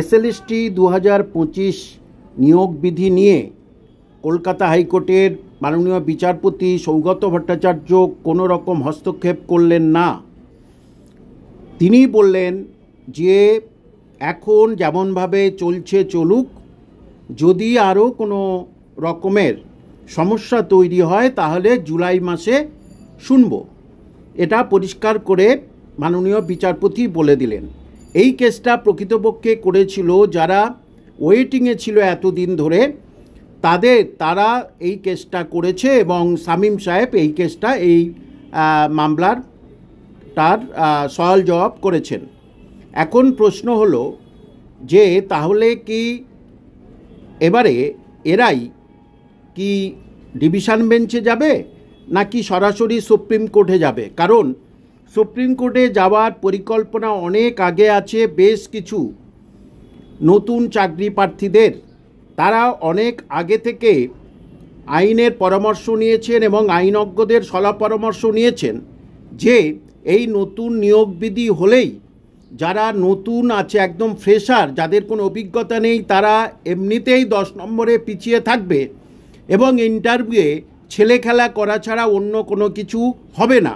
SLST 2025 নিয়োগ বিধি নিয়ে কলকাতা হাইকোর্টের মাননীয় বিচারপতি সৌগত ভট্টাচার্য কোনো রকম হস্তক্ষেপ করলেন না। তিনি বললেন যে এখন যেমনভাবে চলছে চলুক, যদি আরও কোনো রকমের সমস্যা তৈরি হয় তাহলে জুলাই মাসে শুনব। এটা পরিষ্কার করে মাননীয় বিচারপতি বলে দিলেন। এই কেসটা প্রকৃতপক্ষে করেছিল যারা ওয়েটিংয়ে ছিল এতদিন ধরে, তারা এই কেসটা করেছে এবং শামীম সাহেব এই কেসটা এই মামলার তার সওয়াল জবাব করেছেন। এখন প্রশ্ন হলো যে তাহলে কি এবারে এরাই কি ডিভিশন বেঞ্চে যাবে নাকি সরাসরি সুপ্রিম কোর্টে যাবে? কারণ সুপ্রিম কোর্টে যাওয়ার পরিকল্পনা অনেক আগে আছে। বেশ কিছু নতুন চাকরি প্রার্থীদের তারা অনেক আগে থেকে আইনের পরামর্শ নিয়েছেন এবং আইনজ্ঞদের সলা পরামর্শ নিয়েছেন যে এই নতুন নিয়োগ বিধি হলেই যারা নতুন আছে, একদম ফ্রেশার, যাদের কোনো অভিজ্ঞতা নেই, তারা এমনিতেই 10 নম্বরে পিছিয়ে থাকবে এবং ইন্টারভিউয়ে ছেলে খেলা করা ছাড়া অন্য কোনো কিছু হবে না।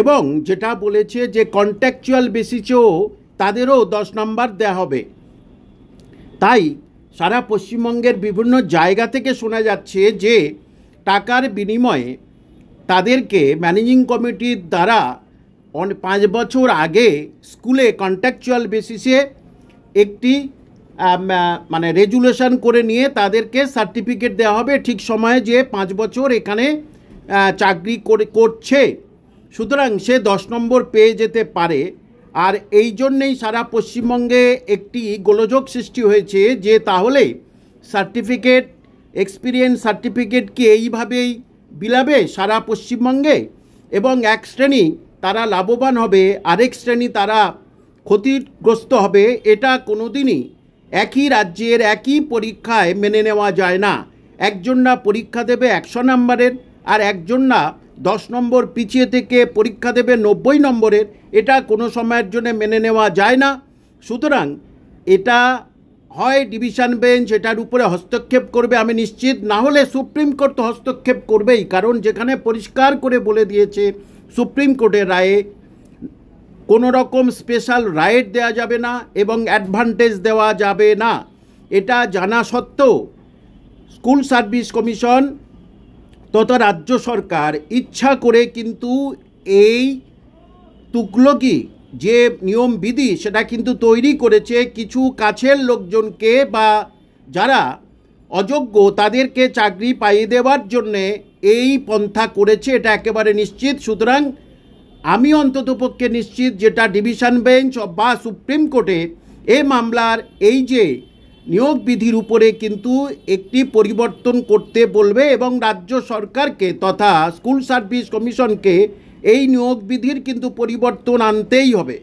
এবং যেটা বলেছে যে কন্ট্রাকচুয়াল বেসিসেও তাদেরও 10 নম্বর দেওয়া হবে। তাই সারা পশ্চিমবঙ্গের বিভিন্ন জায়গা থেকে শোনা যাচ্ছে যে টাকার বিনিময়ে তাদেরকে ম্যানেজিং কমিটির দ্বারা 5 বছর আগে স্কুলে কন্ট্রাকচুয়াল বেসিসে একটি রেজুলেশন করে নিয়ে তাদেরকে সার্টিফিকেট দেওয়া হবে ঠিক সময়ে যে 5 বছর এখানে চাকরি করছে, সুতরাং সে 10 নম্বর পেয়ে যেতে পারে। আর এই জন্যেই সারা পশ্চিমবঙ্গে একটি গোলযোগ সৃষ্টি হয়েছে যে তাহলে সার্টিফিকেট, এক্সপিরিয়েন্স সার্টিফিকেট কি এইভাবেই বিলাবে সারা পশ্চিমবঙ্গে এবং এক শ্রেণী তারা লাভবান হবে, আরেক শ্রেণী তারা ক্ষতিগ্রস্ত হবে। এটা কোনোদিনই একই রাজ্যের একই পরীক্ষায় মেনে নেওয়া যায় না। একজন না পরীক্ষা দেবে 100 নম্বরের আর একজন না 10 নম্বর পিছিয়ে থেকে পরীক্ষা দেবে 90 নম্বরের, এটা কোনো সময়ের জন্য মেনে নেওয়া যায় না। সুতরাং এটা হয় ডিভিশন বেঞ্চ এটার উপরে হস্তক্ষেপ করবে আমি নিশ্চিত, না হলে সুপ্রিম কোর্ট তো হস্তক্ষেপ করবেই। কারণ যেখানে পরিষ্কার করে বলে দিয়েছে সুপ্রিম কোর্টের রায়ে কোনো রকম স্পেশাল রাইট দেওয়া যাবে না এবং অ্যাডভান্টেজ দেওয়া যাবে না। এটা জানা সত্ত্বেও স্কুল সার্ভিস কমিশন তথা রাজ্য সরকার ইচ্ছা করে কিন্তু এই তুগলকি যে নিয়ম বিধি সেটা কিন্তু তৈরি করেছে কিছু কাছের লোকজনকে বা যারা অযোগ্য তাদেরকে চাকরি পাইয়ে দেওয়ার জন্যে এই পন্থা করেছে, এটা একেবারে নিশ্চিত। সুতরাং আমি অন্ততপক্ষে নিশ্চিত যেটা ডিভিশন বেঞ্চ বা সুপ্রিম কোর্টে এই মামলার এই যে নিয়োগ বিধির উপরে কিন্তু একটি পরিবর্তন করতে বলবে এবং রাজ্য সরকারকে তথা স্কুল সার্ভিস কমিশনকে এই নিয়োগ বিধির কিন্তু পরিবর্তন আনতেই হবে।